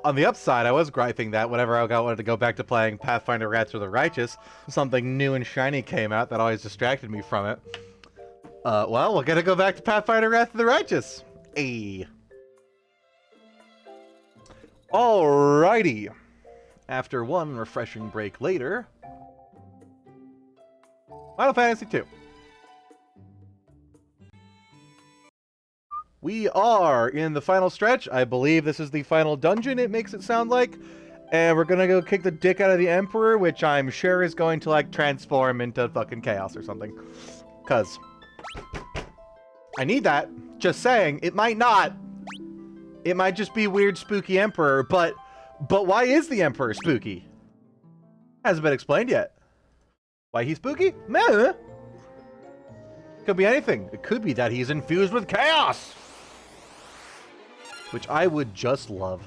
On the upside, I was griping that whenever I wanted to go back to playing Pathfinder Wrath of the Righteous, something new and shiny came out that always distracted me from it. Well, we're gonna go back to Pathfinder Wrath of the Righteous. Ayy. Alrighty. After one refreshing break later, Final Fantasy II. We are in the final stretch. I believe this is the final dungeon, it makes it sound like. And we're gonna go kick the dick out of the Emperor, which I'm sure is going to, like, transform into fucking chaos or something. Because I need that. Just saying, it might not. It might just be weird, spooky Emperor, but why is the Emperor spooky? Hasn't been explained yet. Why he's spooky? Meh. Could be anything. It could be that he's infused with chaos. Which I would just love.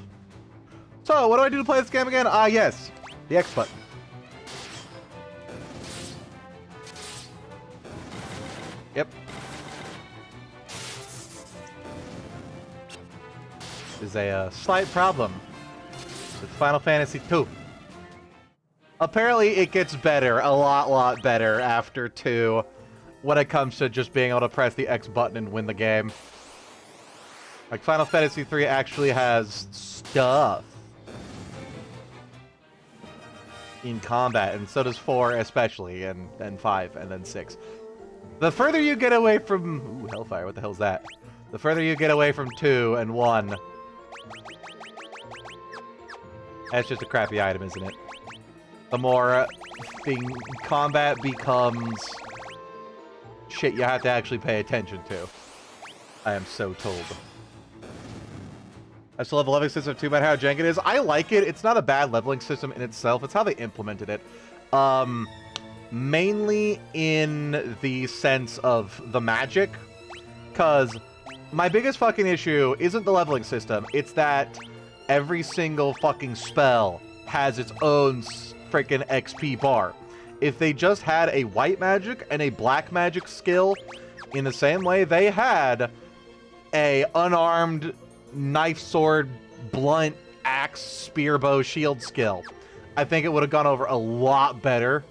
So, what do I do to play this game again? Yes. The X button. Yep. There's a slight problem with Final Fantasy II. Apparently, it gets better, a lot better after 2 when it comes to just being able to press the X button and win the game. Like, Final Fantasy III actually has stuff in combat, and so does 4 especially, and 5, and then 6. The further you get away from... Ooh, Hellfire, what the hell's that? The further you get away from 2 and 1... That's just a crappy item, isn't it? The more combat becomes shit you have to actually pay attention to. I am so told. I still have a leveling system too about how jank it is. I like it. It's not a bad leveling system in itself. It's how they implemented it. Mainly in the sense of the magic. Because my biggest fucking issue isn't the leveling system. It's that every single fucking spell has its own freaking XP bar. If they just had a white magic and a black magic skill in the same way they had a unarmed knife, sword, blunt, axe, spear, bow, shield skill, I think it would have gone over a lot better.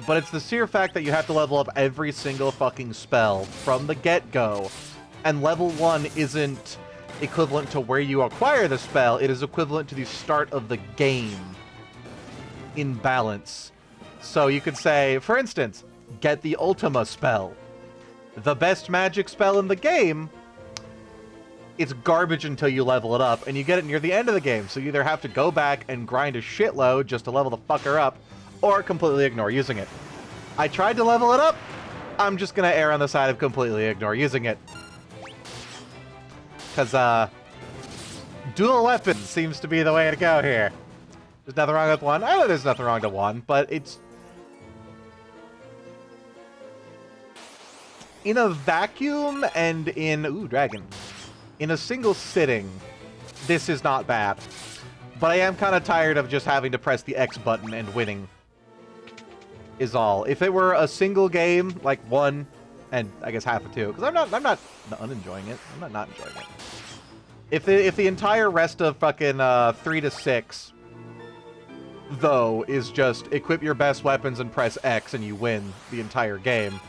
But it's the sheer fact that you have to level up every single fucking spell from the get-go, and level 1 isn't equivalent to where you acquire the spell, it is equivalent to the start of the game in balance. So you could say, for instance, get the Ultima spell. The best magic spell in the game, it's garbage until you level it up, and you get it near the end of the game, so you either have to go back and grind a shitload just to level the fucker up, or completely ignore using it. I tried to level it up, I'm just gonna err on the side of completely ignore using it. Because, dual weapons seems to be the way to go here. There's nothing wrong with one. I know there's nothing wrong with one, but it's... in a vacuum and in... Ooh, dragon. In a single sitting, this is not bad. But I am kind of tired of just having to press the X button and winning. Is all. If it were a single game, like 1, and I guess half of 2, because I'm not unenjoying it. I'm not enjoying it. If the entire rest of fucking 3 to 6, though, is just equip your best weapons and press X and you win the entire game.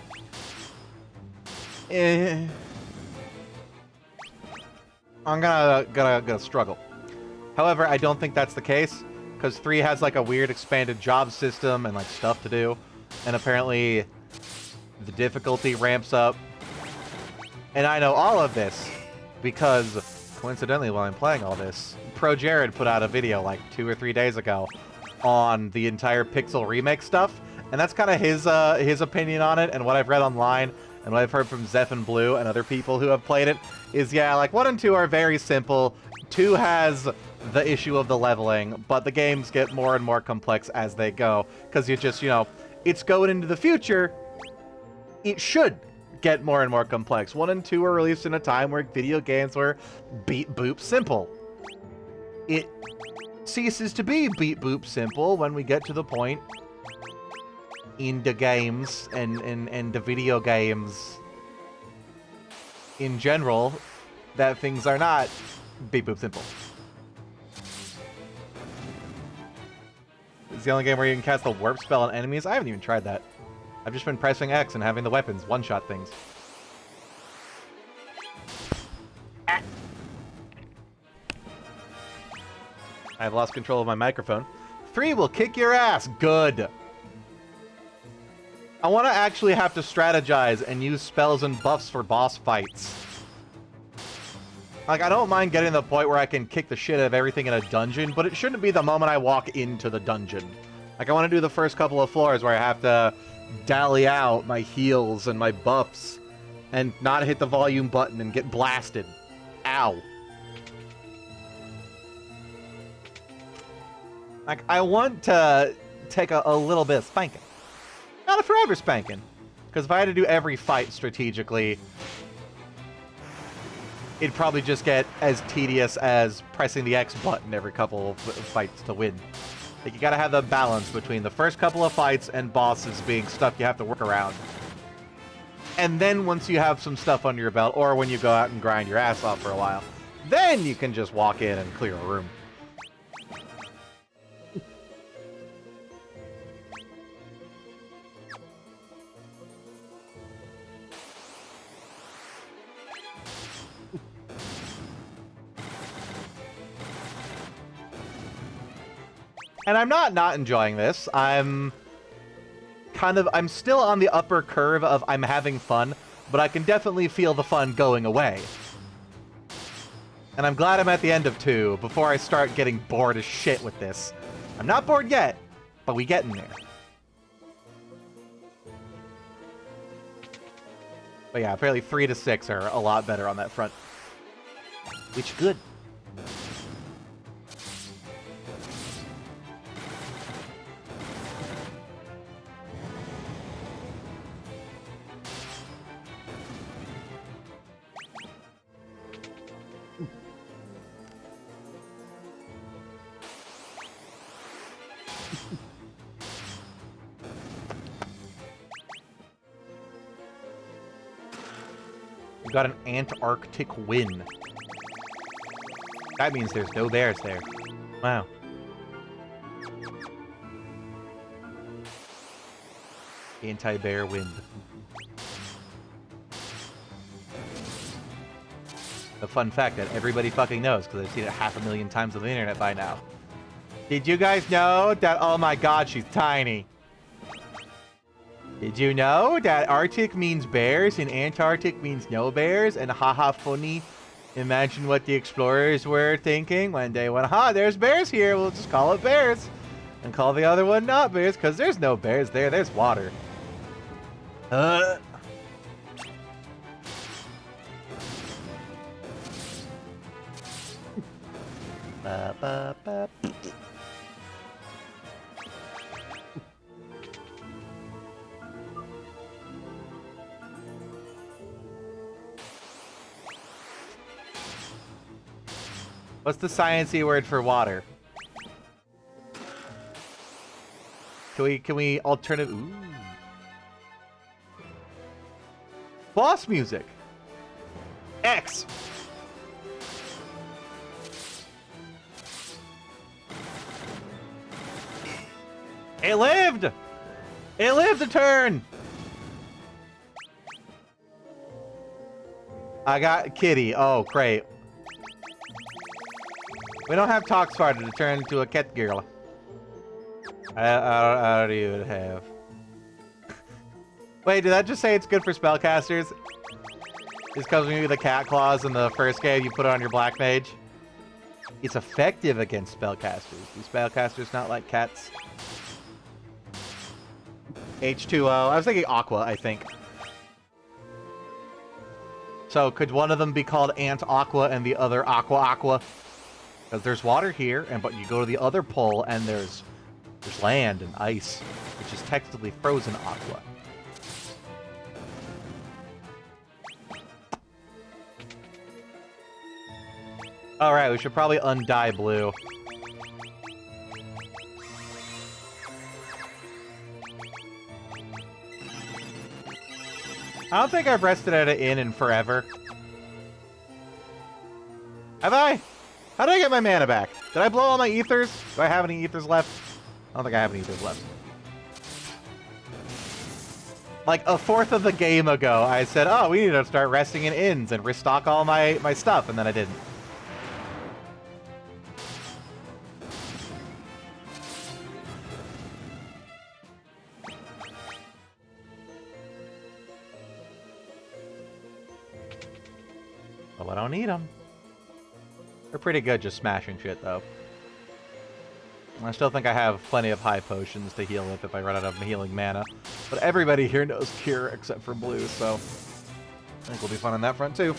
I'm gonna struggle. However, I don't think that's the case, because 3 has like a weird expanded job system and like stuff to do, and apparently the difficulty ramps up. And I know all of this because, coincidentally, while I'm playing all this, Pro Jared put out a video like 2 or 3 days ago on the entire Pixel remake stuff, and that's kind of his opinion on it, and what I've read online, and what I've heard from Zeph and Blue and other people who have played it, is, yeah, like, 1 and 2 are very simple. 2 has the issue of the leveling, but the games get more and more complex as they go, because you just, you know, it's going into the future, it should get more and more complex. 1 and 2 were released in a time where video games were beat boop simple. It ceases to be beat boop simple when we get to the point in the games and the video games in general that things are not beep boop simple. It's the only game where you can cast the warp spell on enemies. I haven't even tried that. I've just been pressing X and having the weapons one-shot things. I've lost control of my microphone. 3 will kick your ass. Good. I want to actually have to strategize and use spells and buffs for boss fights. Like, I don't mind getting to the point where I can kick the shit out of everything in a dungeon, but it shouldn't be the moment I walk into the dungeon. Like, I want to do the first couple of floors where I have to dally out my heals and my buffs and not hit the volume button and get blasted. Ow. Like, I want to take a little bit of spanking. Not a forever spanking. Because if I had to do every fight strategically, it'd probably just get as tedious as pressing the X button every couple of fights to win. Like, you gotta have the balance between the first couple of fights and bosses being stuff you have to work around. And then once you have some stuff under your belt, or when you go out and grind your ass off for a while, then you can just walk in and clear a room. And I'm not enjoying this. I'm still on the upper curve of I'm having fun, but I can definitely feel the fun going away. And I'm glad I'm at the end of 2 before I start getting bored as shit with this. I'm not bored yet, but we get in there. But yeah, apparently 3 to 6 are a lot better on that front. Which good. We got an Antarctic wind. That means there's no bears there. Wow. Anti-bear wind. The fun fact that everybody fucking knows, because I've seen it 500,000 times on the internet by now. Did you guys know that, oh my god, she's tiny. Did you know that Arctic means bears and Antarctic means no bears? And haha funny, imagine what the explorers were thinking when they went, there's bears here, we'll just call it bears. And call the other one not bears, because there's no bears there, there's water. Ba, ba, ba. What's the sciencey word for water? Can we alternative? Ooh. Boss music. X. It lived. It lived a turn. I got Kitty. Oh, great. We don't have Toxfire to turn into a cat girl. I don't even have. Wait, did that just say it's good for spellcasters? Just because when you do the cat claws in the first game, you put it on your black mage? It's effective against spellcasters. Do spellcasters not like cats? H2O. I was thinking Aqua, I think. So could one of them be called Ant Aqua and the other Aqua Aqua? Because there's water here, but you go to the other pole and there's land and ice, which is technically frozen aqua. Alright, we should probably undye blue. I don't think I've rested at an inn in forever. Have I? How did I get my mana back? Did I blow all my ethers? Do I have any ethers left? I don't think I have any ethers left. Like a fourth of the game ago, I said, oh, we need to start resting in inns and restock all my stuff, and then I didn't. Well, I don't need them. They're pretty good just smashing shit, though. I still think I have plenty of high potions to heal with if I run out of healing mana. But everybody here knows Cure except for Blue, so I think we'll be fun on that front, too.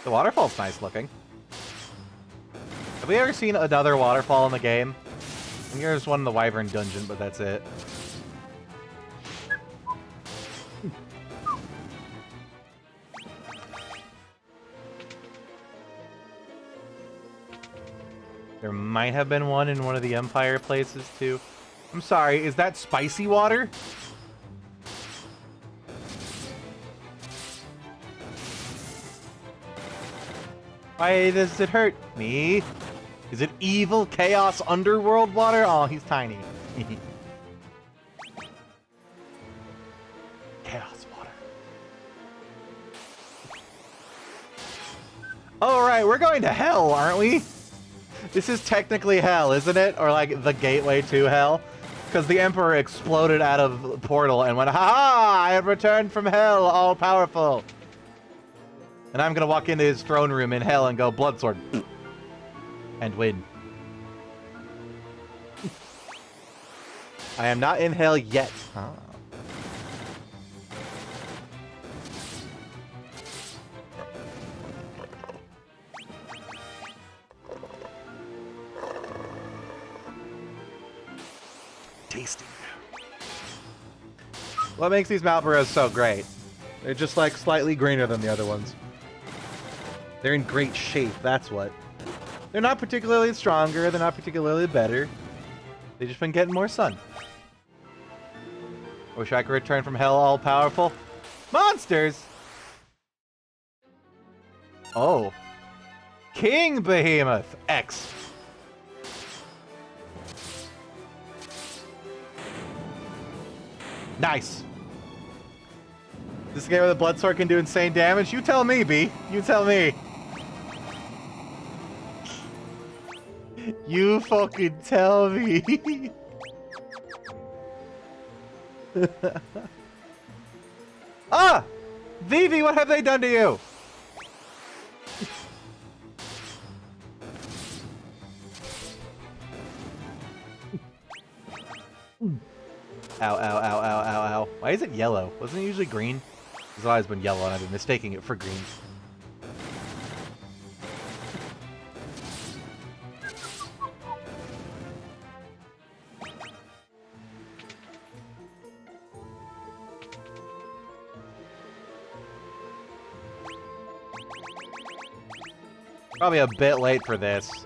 The waterfall's nice looking. Have we ever seen another waterfall in the game? I think there's one in the Wyvern Dungeon, but that's it. There might have been one in one of the Empire places, too. I'm sorry, is that spicy water? Why does it hurt me? Is it evil chaos underworld water? Oh, he's tiny. Chaos water. All right, we're going to hell, aren't we? This is technically hell, isn't it? Or like the gateway to hell? Because the Emperor exploded out of the portal and went, ha-ha! I have returned from hell, all-powerful. And I'm going to walk into his throne room in hell and go, Bloodsword. And win. I am not in hell yet. Ah. Tasty. What makes these Malboros so great? They're just like slightly greener than the other ones. They're in great shape, that's what. They're not particularly stronger, they're not particularly better. They've just been getting more sun. I wish I could return from hell all-powerful. Monsters! Oh. King Behemoth X. Nice. This game with a Bloodsword can do insane damage? You tell me, B. You tell me. You fucking tell me. Ah! Vivi, what have they done to you? Ow, ow, ow, ow, ow, ow. Why is it yellow? Wasn't it usually green? It's always been yellow and I've been mistaking it for green. Probably a bit late for this.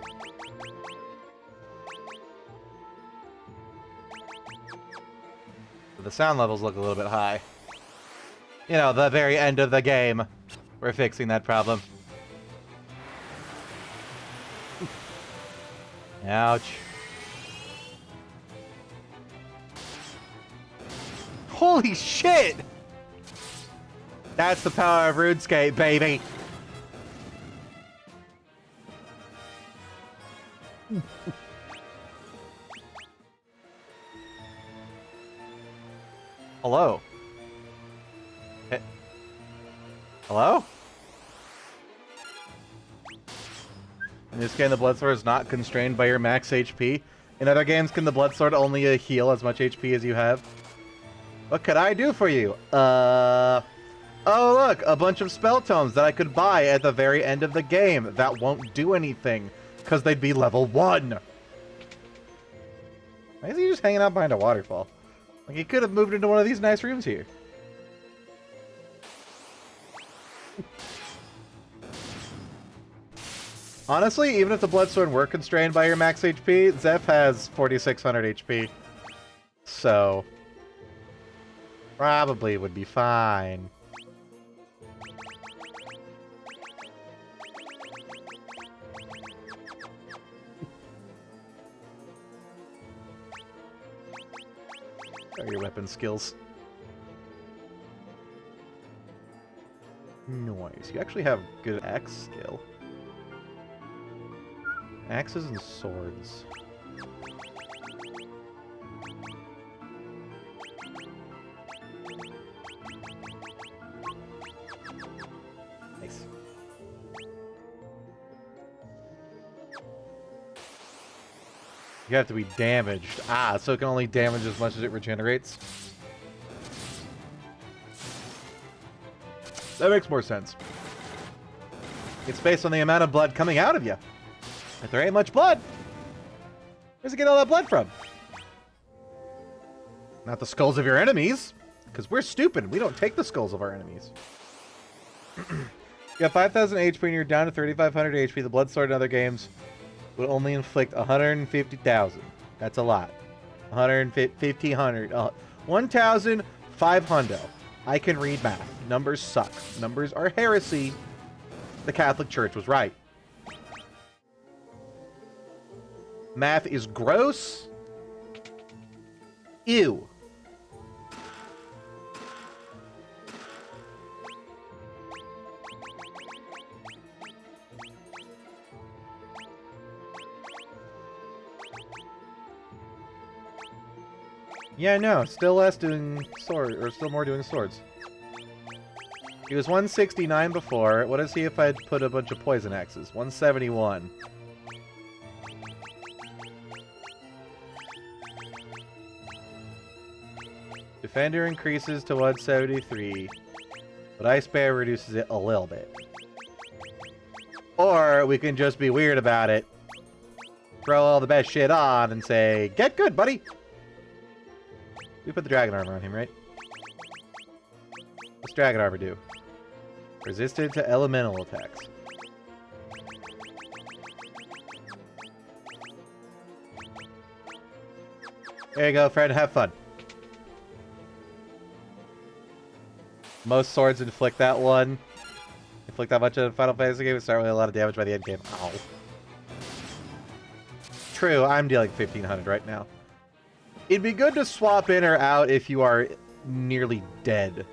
The sound levels look a little bit high. You know, the very end of the game. We're fixing that problem. Ouch. Holy shit! That's the power of RuneScape, baby! Hello? Hello? In this game, the Bloodsword is not constrained by your max HP. In other games, can the Bloodsword only heal as much HP as you have? What could I do for you? Oh look, a bunch of spell tomes that I could buy at the very end of the game that won't do anything, because they'd be level 1. Why is he just hanging out behind a waterfall? Like, he could have moved into one of these nice rooms here. Honestly, even if the Bloodsword were constrained by your max HP, Zeph has 4,600 HP. So, probably would be fine. What are your weapon skills? Noise. You actually have good axe skill. Axes and swords. Nice. You have to be damaged. Ah, so it can only damage as much as it regenerates. That makes more sense. It's based on the amount of blood coming out of you. If there ain't much blood, where's it get all that blood from? Not the skulls of your enemies, because we're stupid. We don't take the skulls of our enemies. You got 5,000 HP and you're down to 3,500 HP. The blood sword in other games would only inflict 150,000. That's a lot. 1,500. 1,500. I can read math. Numbers suck. Numbers are heresy. The Catholic Church was right. Math is gross. Ew. Yeah, no, still less doing sword, or still more doing swords. He was 169 before. What is he if I put a bunch of poison axes? 171. Defender increases to 173, but Ice Bear reduces it a little bit. Or we can just be weird about it, throw all the best shit on, and say, get good, buddy! We put the dragon armor on him, right? What's dragon armor do? Resisted to elemental attacks. There you go, friend. Have fun. Most swords inflict that one. Inflict that much in a Final Fantasy game. It's not really a lot of damage by the end game. Ow. True, I'm dealing 1,500 right now. It'd be good to swap in or out if you are nearly dead.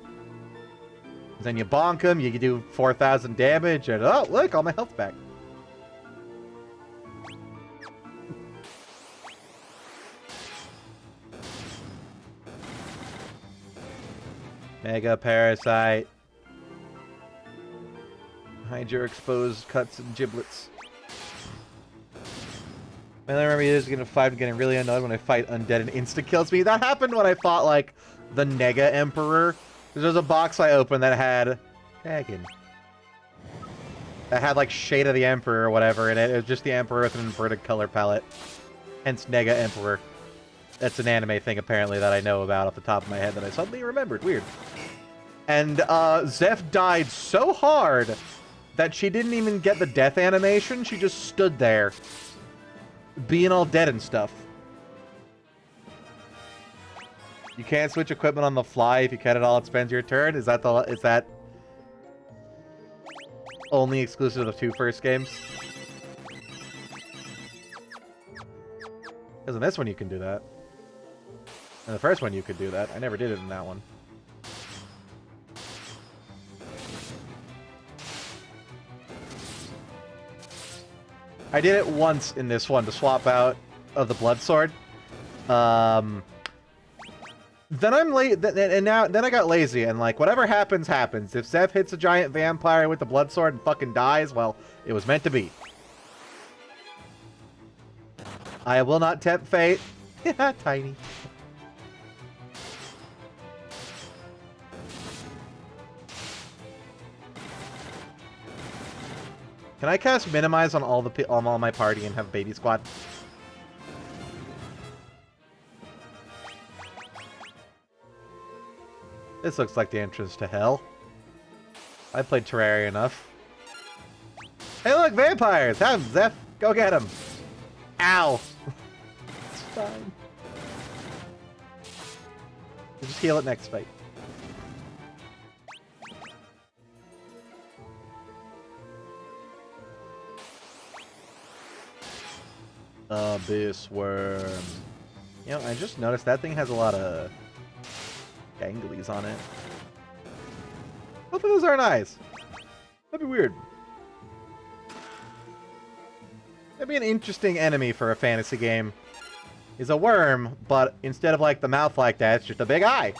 Then you bonk him, you can do 4,000 damage, and oh, look, all my health back. Mega Parasite. Hide your exposed cuts and giblets. I remember years getting a fight and getting really annoyed when I fight undead and insta-kills me. That happened when I fought, like, the Nega Emperor. There's a box I opened that had... Dragon. That had, like, Shade of the Emperor or whatever in it. It was just the Emperor with an inverted color palette. Hence Nega Emperor. That's an anime thing, apparently, that I know about off the top of my head that I suddenly remembered. Weird. And, Zeph died so hard that she didn't even get the death animation. She just stood there, being all dead and stuff. You can't switch equipment on the fly. If you cut it all, it spends your turn. Is that only exclusive of the 2 first games? Because in this one you can do that. In the first one you could do that. I never did it in that one. I did it once in this one to swap out of the blood sword. Then I'm late, and then I got lazy, and like whatever happens, happens. If Zeph hits a giant vampire with the blood sword and fucking dies, well, it was meant to be. I will not tempt fate. Tiny. Can I cast minimize on all my party and have baby squad? This looks like the entrance to hell. I played Terraria enough. Hey, look, vampires! Have them, Zeph! Go get them! Ow! It's fine. We'll just heal it next fight. Abyss worm. You know, I just noticed that thing has a lot of ganglies on it. Both of those aren't eyes. That'd be weird. That'd be an interesting enemy for a fantasy game. Is a worm, but instead of like the mouth like that, it's just a big eye.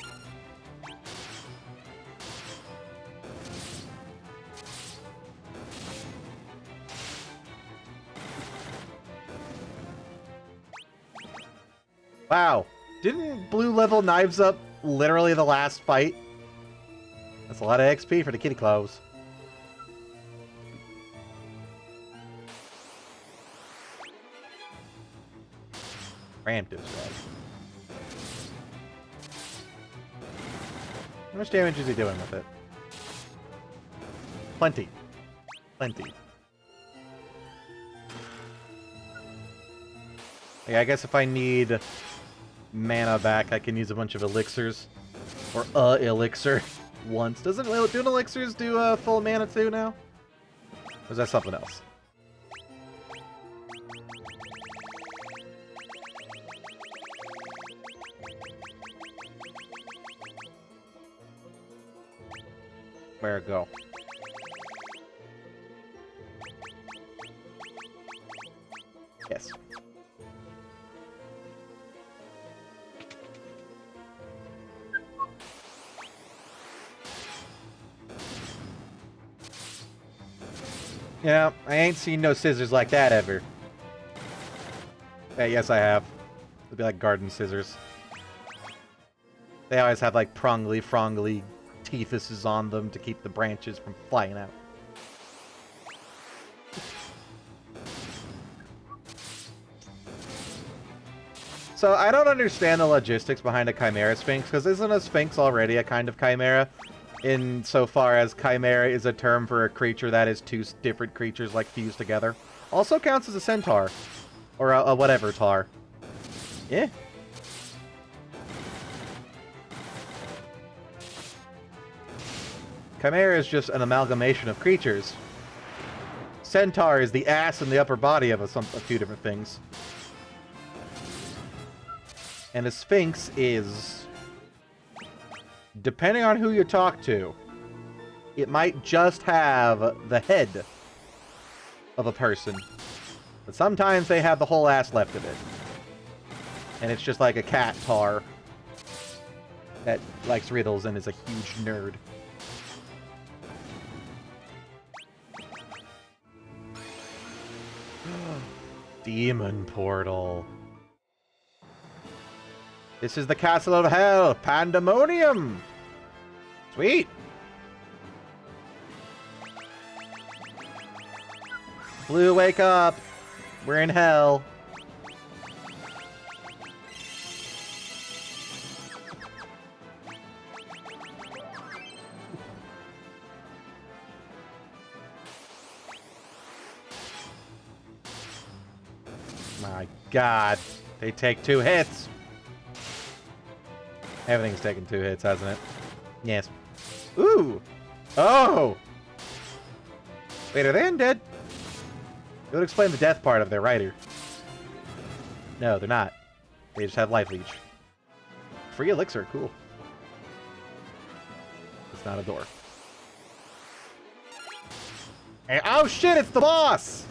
Wow. Didn't blue level Knives Up literally the last fight? That's a lot of XP for the kitty claws. Ramped his right. How much damage is he doing with it? Plenty. Plenty. Yeah, I guess if I need mana back, I can use a bunch of elixirs. Or elixir once. Doesn't do elixirs do full mana too now? Or is that something else? Where it go? Yes. Yeah, I ain't seen no scissors like that ever. Hey, yes, I have. It'd be like garden scissors. They always have like prongly, frongly teethuses on them to keep the branches from flying out. So I don't understand the logistics behind a Chimera Sphinx, because isn't a Sphinx already a kind of Chimera? Insofar as Chimera is a term for a creature that is two different creatures like fused together. Also counts as a centaur. Or a whatever tar. Yeah. Chimera is just an amalgamation of creatures. Centaur is the ass and the upper body of a few different things. And a Sphinx is, depending on who you talk to, it might just have the head of a person. But sometimes they have the whole ass left of it. And it's just like a cat tar that likes riddles and is a huge nerd. Demon Portal. This is the castle of hell, Pandemonium! Sweet! Blue, wake up! We're in hell. My God, they take 2 hits. Everything's taken 2 hits, hasn't it? Yes. Ooh! Oh! Wait, are they undead? It would explain the death part of their writer. No, they're not. They just have life leech. Free elixir, cool. It's not a door. Hey, oh shit, it's the boss!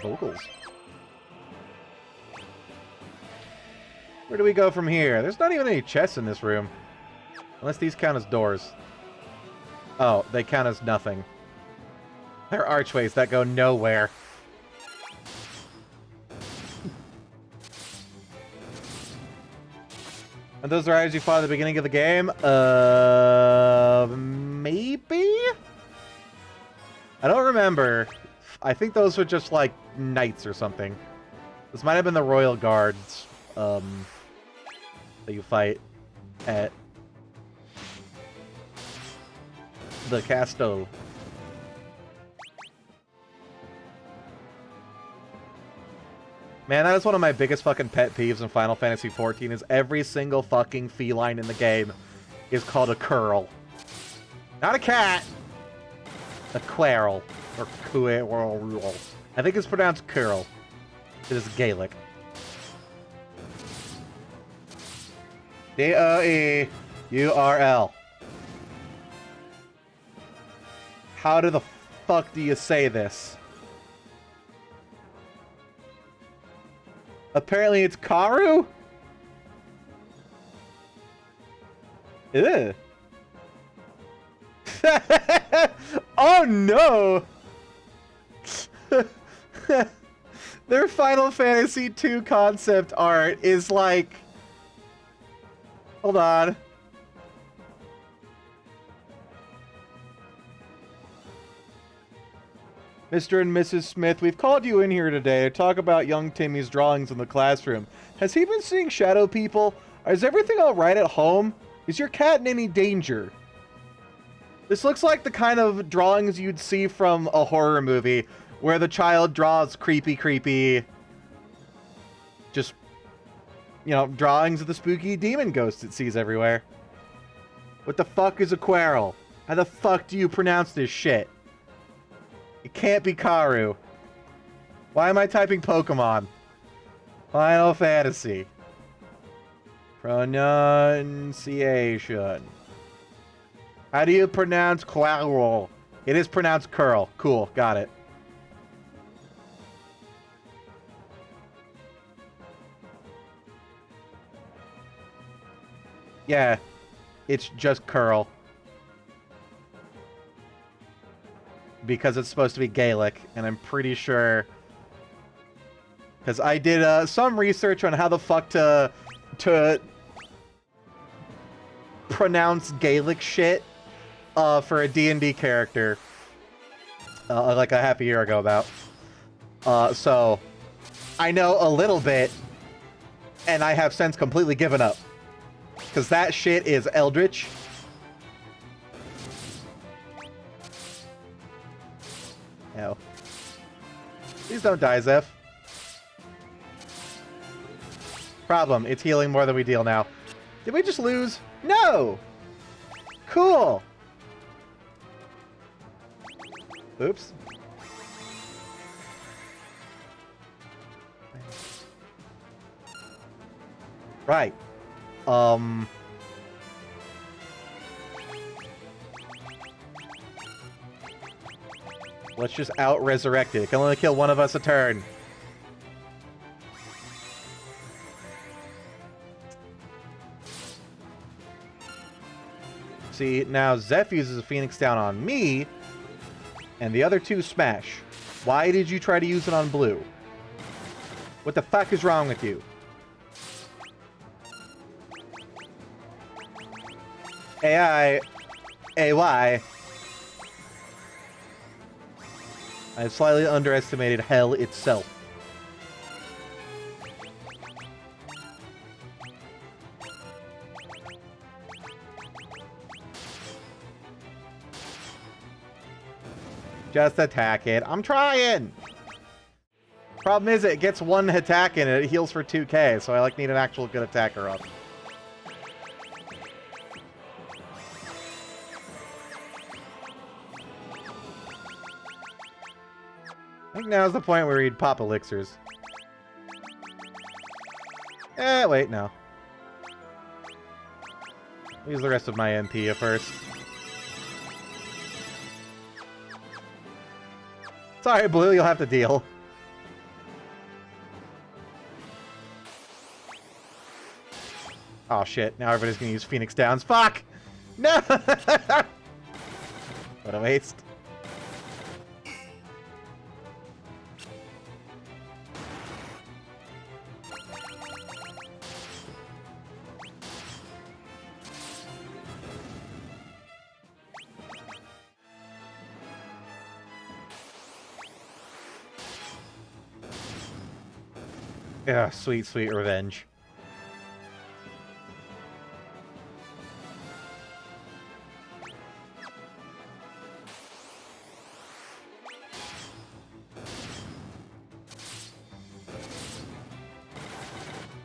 Vocals. Where do we go from here? There's not even any chests in this room. Unless these count as doors. Oh, they count as nothing. They're archways that go nowhere. And those are eyes you fought at the beginning of the game? Maybe? I don't remember. I think those were just, like, knights or something. This might have been the royal guards, that you fight at the castle. Man, that is one of my biggest fucking pet peeves in Final Fantasy XIV is every single fucking feline in the game is called a curl. Not a cat! A querl. Or querl. I think it's pronounced curl. It is Gaelic. D-O-E-U-R-L. How the fuck do you say this? Apparently it's Karu? Ew. Oh no! Their Final Fantasy II concept art is like... Hold on. Mr. and Mrs. Smith, we've called you in here today to talk about young Timmy's drawings in the classroom. Has he been seeing shadow people? Is everything alright at home? Is your cat in any danger? This looks like the kind of drawings you'd see from a horror movie, where the child draws creepy, just, you know, drawings of the spooky demon ghost it sees everywhere. What the fuck is a querl? How the fuck do you pronounce this shit? It can't be Karu. Why am I typing Pokemon? Final Fantasy. Pronunciation. How do you pronounce Querl? It is pronounced curl. Cool, got it. Yeah, it's just curl. Because it's supposed to be Gaelic, and I'm pretty sure... Because I did some research on how the fuck to pronounce Gaelic shit for a D&D character. Like a half a year ago about. So, I know a little bit, and I have since completely given up. Because that shit is Eldritch. No. Please don't die, Zeph. Problem, it's healing more than we deal now. Did we just lose? No! Cool! Oops. Right. Let's just out-resurrect it. It can only kill one of us a turn. See, now Zeph uses a Phoenix down on me, and the other two smash. Why did you try to use it on blue? What the fuck is wrong with you? AI... AY... I slightly underestimated hell itself. Just attack it. I'm trying! Problem is, it gets one attack in it, it heals for 2k, so I like need an actual good attacker up. I think now's the point where he'd pop elixirs. Wait, no. Use the rest of my MP at first. Sorry, Blue, you'll have to deal. Oh shit, now everybody's gonna use Phoenix Downs. Fuck! No! What a waste. Yeah, sweet, sweet revenge.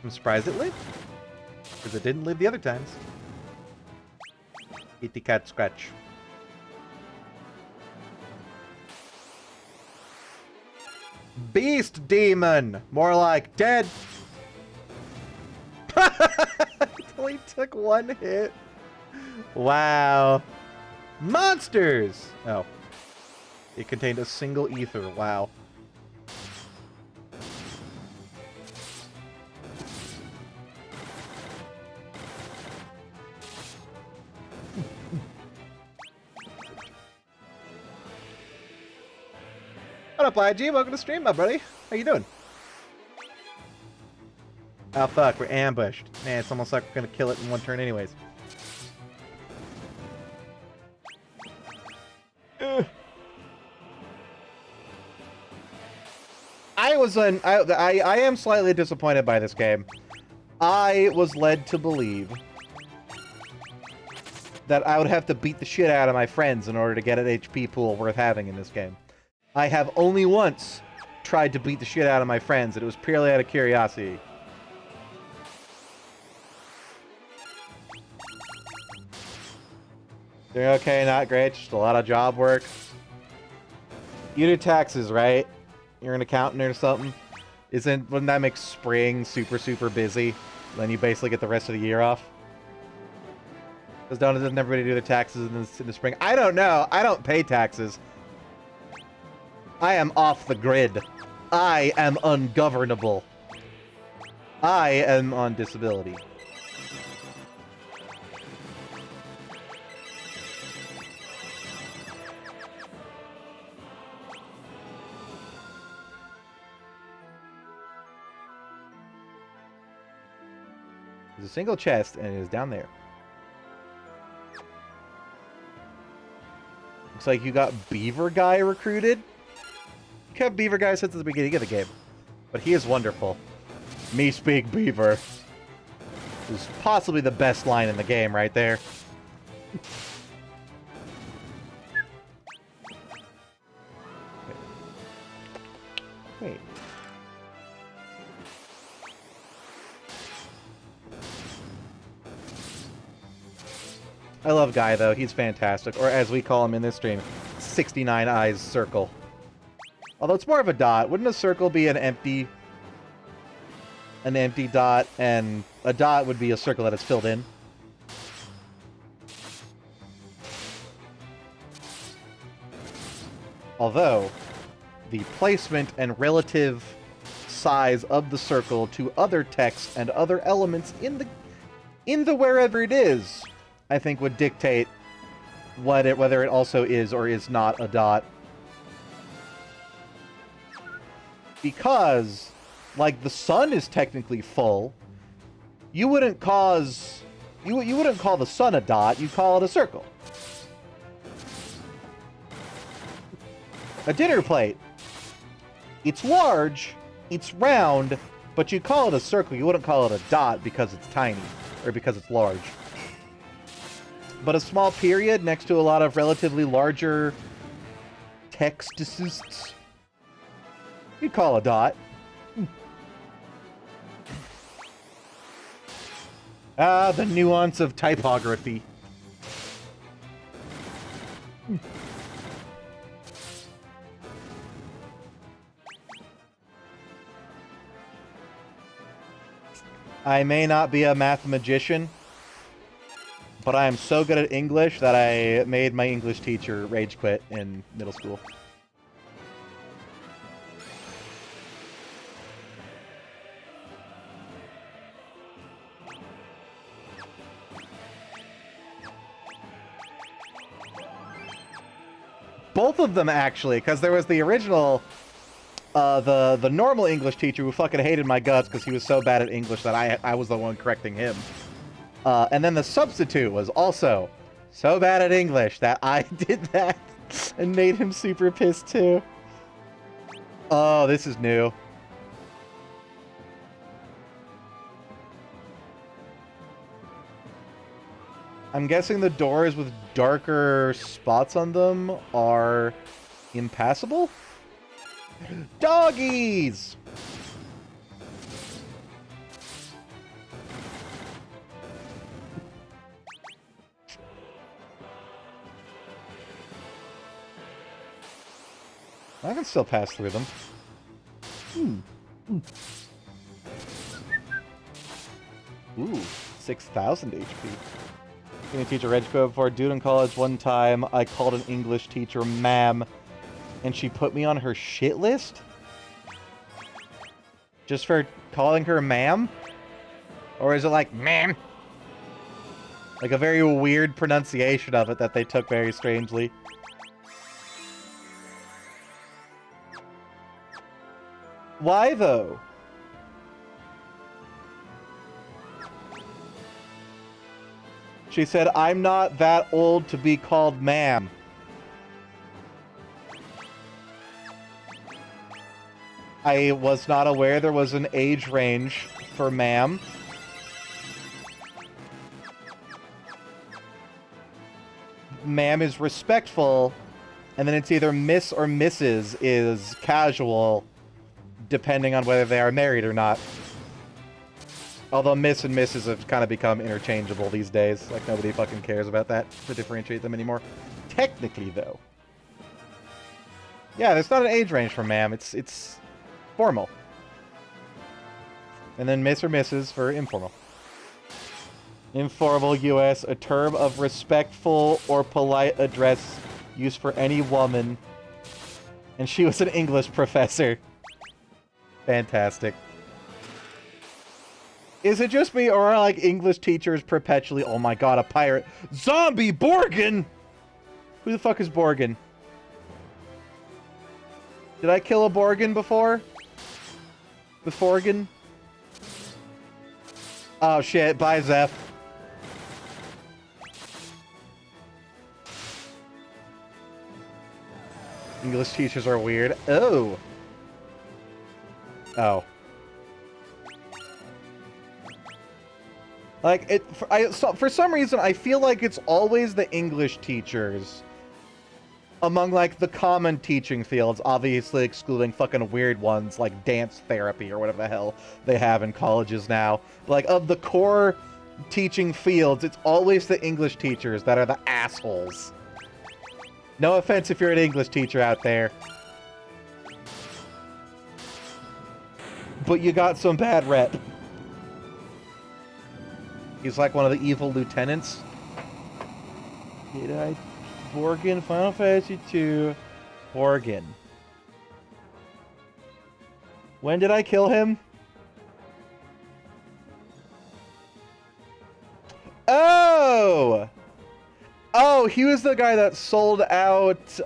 I'm surprised it lived. Because it didn't live the other times. Kitty cat scratch. Beast demon! More like dead! It only took one hit. Wow. Monsters! Oh. It contained a single ether. Wow. What up, IG? Welcome to stream, my buddy. How you doing? Oh, fuck. We're ambushed. Man, it's almost like we're gonna kill it in one turn anyways. I am slightly disappointed by this game. I was led to believe that I would have to beat the shit out of my friends in order to get an HP pool worth having in this game. I have only once tried to beat the shit out of my friends, and it was purely out of curiosity. Doing okay, not great, just a lot of job work. You do taxes, right? You're an accountant or something? Wouldn't that make spring super, super busy? Then you basically get the rest of the year off? Because doesn't everybody do their taxes in the spring? I don't know. I don't pay taxes. I am off the grid. I am ungovernable. I am on disability. There's a single chest, and it is down there. Looks like you got Beaver Guy recruited. You kept Beaver Guy since the beginning of the game. But he is wonderful. Me speak Beaver. This is possibly the best line in the game right there. Wait. I love Guy, though. He's fantastic. Or as we call him in this stream, 69 Eyes Circle. Although it's more of a dot. Wouldn't a circle be an empty dot, and a dot would be a circle that is filled in? Although, the placement and relative size of the circle to other text and other elements in the wherever it is, I think would dictate whether it also is or is not a dot. Because, like, the sun is technically full, you wouldn't call the sun a dot, you'd call it a circle. A dinner plate. It's large, it's round, but you call it a circle, you wouldn't call it a dot because it's tiny, or because it's large. But a small period next to a lot of relatively larger texts, you'd call a dot. Ah, the nuance of typography. I may not be a mathematician, but I am so good at English that I made my English teacher rage quit in middle school. Both of them, actually, because there was the original, the normal English teacher who fucking hated my guts because he was so bad at English that I was the one correcting him. And then the substitute was also so bad at English that I did that and made him super pissed too. Oh, this is new. I'm guessing the doors with darker spots on them are impassable? Doggies! I can still pass through them. Ooh, 6,000 HP. Being a teacher reg quit before. Dude in college one time, I called an English teacher ma'am, and she put me on her shit list? Just for calling her ma'am? Or is it like, ma'am? Like a very weird pronunciation of it that they took very strangely. Why, though? She said, I'm not that old to be called ma'am. I was not aware there was an age range for ma'am. Ma'am is respectful, and then it's either Miss or Mrs. is casual, depending on whether they are married or not. Although Miss and Mrs. have kind of become interchangeable these days. Like, nobody fucking cares about that to differentiate them anymore. Technically, though. Yeah, there's not an age range for ma'am. It's formal. And then Miss or Mrs. for informal. Informal U.S., a term of respectful or polite address used for any woman. And she was an English professor. Fantastic. Is it just me, or are, like, English teachers perpetually... Oh my god, a pirate. Zombie Borgin! Who the fuck is Borgin? Did I kill a Borgin before? Beforgin? Oh shit, bye Zeph. English teachers are weird. Oh. Oh. Like, for some reason, I feel like it's always the English teachers among, like, the common teaching fields, obviously excluding fucking weird ones like dance therapy or whatever the hell they have in colleges now. But, like, of the core teaching fields, it's always the English teachers that are the assholes. No offense if you're an English teacher out there. But you got some bad rep. He's like one of the evil lieutenants. Did I... Borgin, Final Fantasy II. Borgin. When did I kill him? Oh! Oh, he was the guy that sold out, he's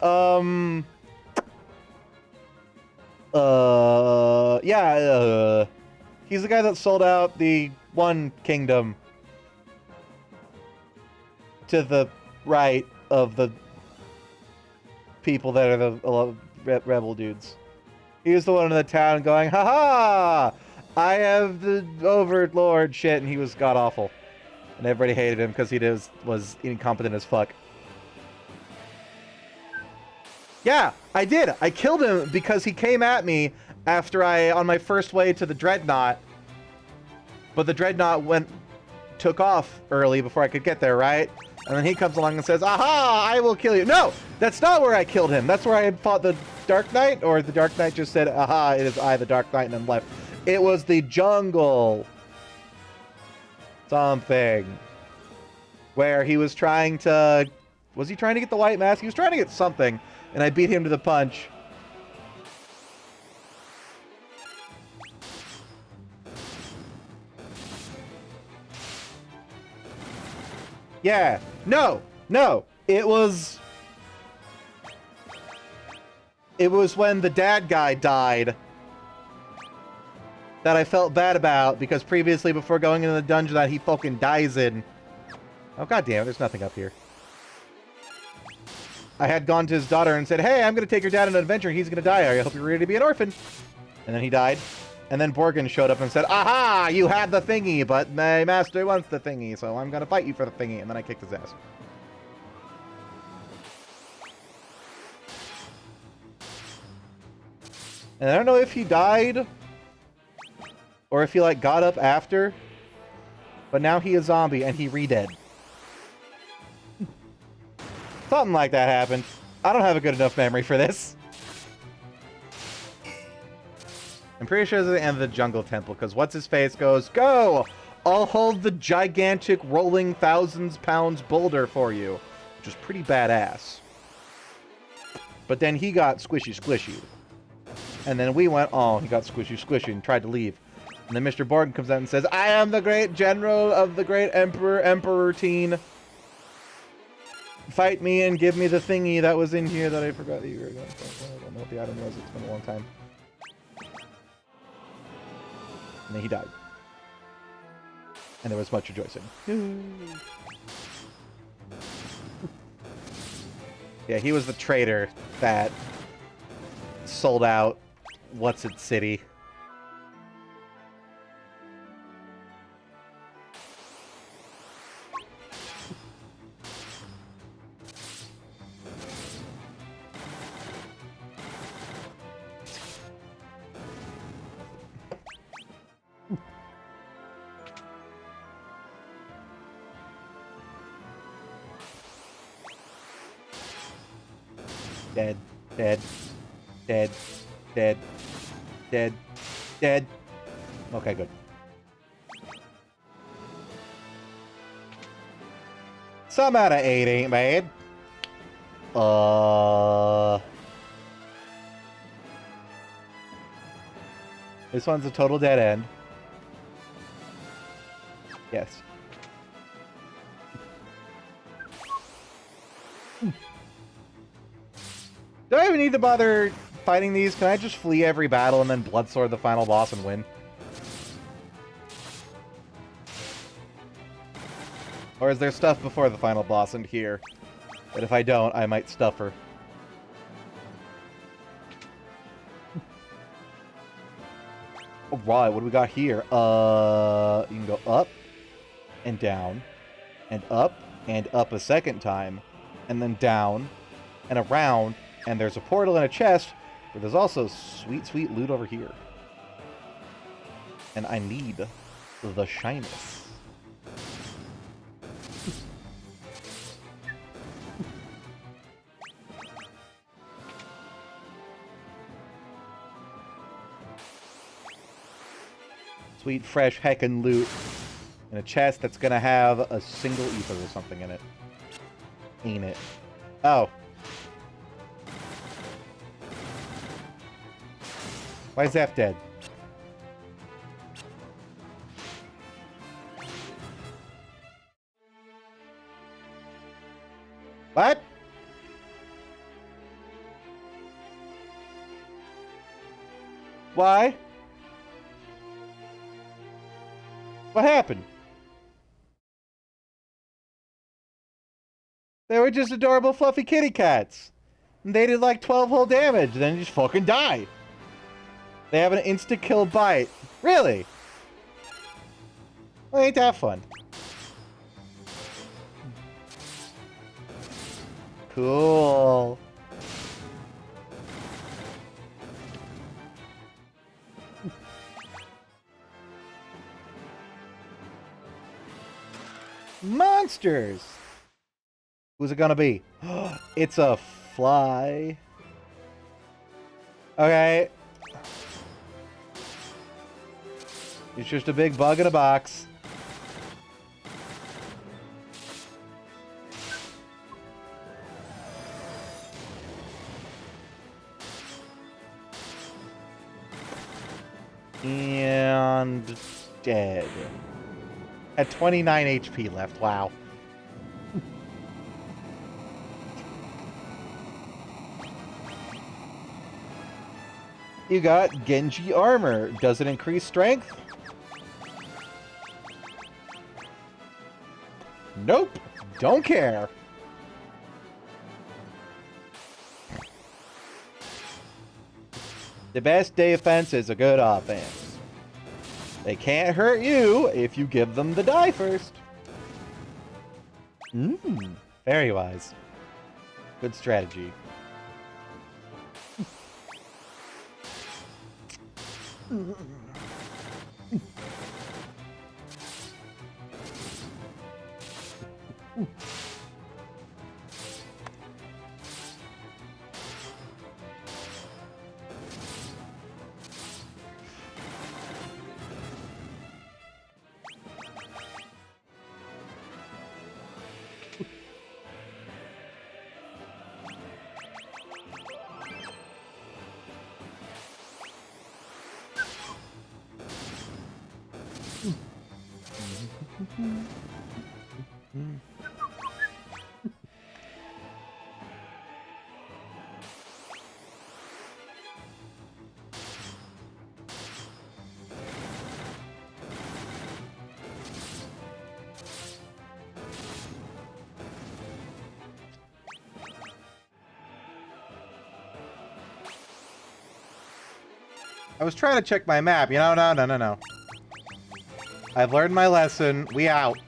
the guy that sold out the one kingdom to the right of the people that are the rebel dudes. He was the one in the town going, haha! I have the overlord shit, and he was god-awful. And everybody hated him because he was incompetent as fuck. Yeah, I did. I killed him because he came at me after on my first way to the Dreadnought. But the Dreadnought took off early before I could get there, right? And then he comes along and says, aha, I will kill you. No, that's not where I killed him. That's where I had fought the Dark Knight, or the Dark Knight just said, aha, it is I, the Dark Knight, and then left. It was the jungle. Something. Where he was trying to... Was he trying to get the white mask? He was trying to get something, and I beat him to the punch. Yeah. No. No. It was when the dad guy died that I felt bad about, because previously, before going into the dungeon that he fucking dies in... Oh, goddamn, there's nothing up here. I had gone to his daughter and said, hey, I'm going to take your dad on an adventure. He's going to die. I hope you're ready to be an orphan. And then he died. And then Borgin showed up and said, aha, you had the thingy, but my master wants the thingy, so I'm going to fight you for the thingy. And then I kicked his ass. And I don't know if he died or if he, like, got up after, but now he is zombie and he re-dead. Something like that happened. I don't have a good enough memory for this. I'm pretty sure it's the end of the jungle temple, because what's-his-face goes, "Go! I'll hold the gigantic rolling thousands pounds boulder for you," which is pretty badass. But then he got squishy. And then we went, oh, he got squishy and tried to leave. And then Mr. Borg comes out and says, "I am the great general of the great emperor teen. Fight me and give me the thingy that was in here that I forgot that you were going to. I don't know what the item was. It's been a long time." And then he died. And there was much rejoicing. Yeah, he was the traitor that sold out What's-It City. Dead. Dead. Dead. Dead. Dead. Dead. Okay, good. Some out of 8 ain't bad. This one's a total dead end. Yes. Do I even need to bother fighting these? Can I just flee every battle and then bloodsword the final boss and win? Or is there stuff before the final boss in here that if I don't, I might stuff her? Alright, what do we got here? You can go up and down and up a second time and then down and around, and there's a portal and a chest, but there's also sweet, sweet loot over here. And I need the shyness. Sweet, fresh heckin' loot in a chest that's gonna have a single ether or something in it. Ain't it? Oh. Why is Zeph dead? What? Why? What happened? They were just adorable fluffy kitty cats. And they did like 12 whole damage, then just fucking die. They have an insta-kill bite. Really? Well, ain't that fun? Cool. Monsters! Who's it gonna be? It's a fly. Okay. It's just a big bug in a box. And dead. At 29 HP left. Wow. You got Genji armor. Does it increase strength? Nope. Don't care. The best defense is a good offense. They can't hurt you if you give them the die first. Very wise. Good strategy. I was trying to check my map. You know, no. I've learned my lesson. We out.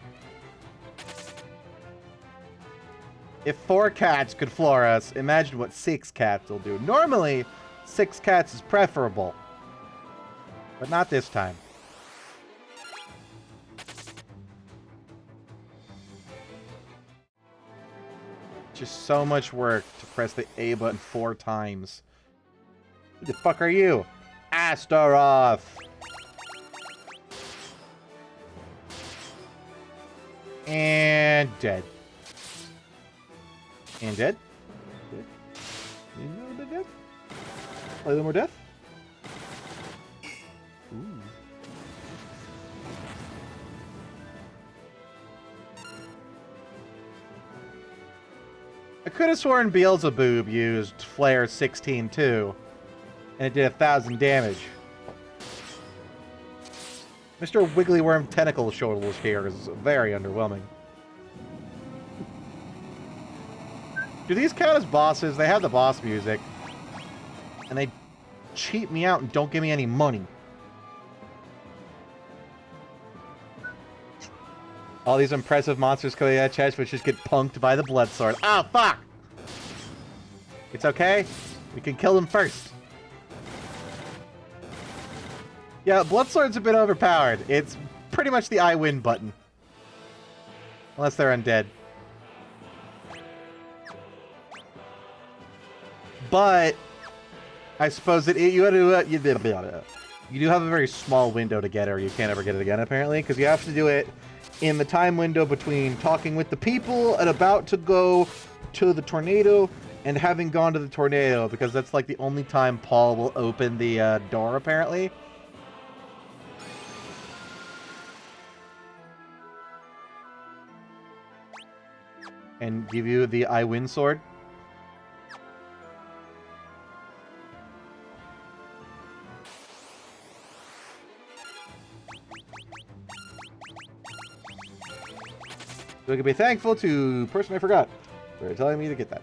If 4 cats could floor us, imagine what 6 cats will do. Normally, 6 cats is preferable. But not this time. Just so much work to press the A button 4 times. Who the fuck are you? Astaroth! And dead. And dead. Dead. And a little bit dead. A little more death. Ooh. I could have sworn Beelzebub used Flare 16 too, and it did 1,000 damage. Mr. Wigglyworm Tentacle Shoulders here is very underwhelming. Do these count as bosses? They have the boss music. And they cheat me out and don't give me any money. All these impressive monsters coming out of chest, which just get punked by the blood sword. Oh, fuck! It's okay. We can kill them first. Yeah, blood sword's a bit overpowered. It's pretty much the I win button. Unless they're undead. But I suppose that you do have a very small window to get it, or you can't ever get it again, apparently, because you have to do it in the time window between talking with the people and about to go to the tornado and having gone to the tornado, because that's like the only time Paul will open the door, apparently. And give you the I win sword. So we can be thankful to the person I forgot for telling me to get that.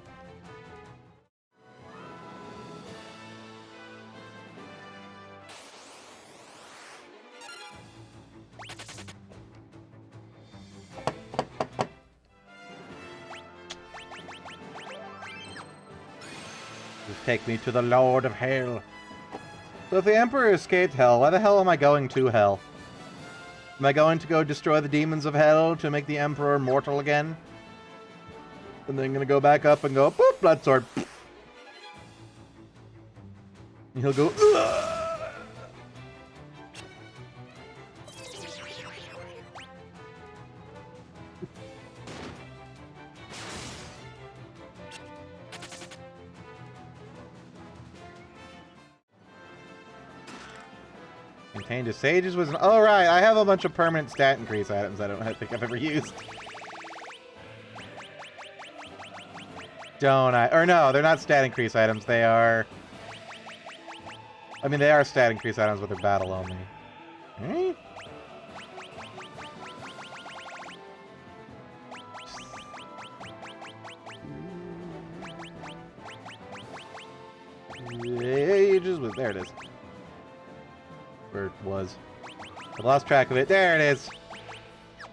Just take me to the Lord of Hell. So if the Emperor escaped Hell, why the hell am I going to Hell? Am I going to go destroy the demons of Hell to make the Emperor mortal again? And then gonna go back up and go, boop, blood sword. And he'll go, ugh! Contained a sage's wisdom. Oh, right. I have a bunch of permanent stat increase items I don't think I've ever used. Don't I? Or no, they're not stat increase items. They are... I mean, they are stat increase items, but they're battle only. Eh? Sage's wisdom. There it is. Where it was. I lost track of it. There it is.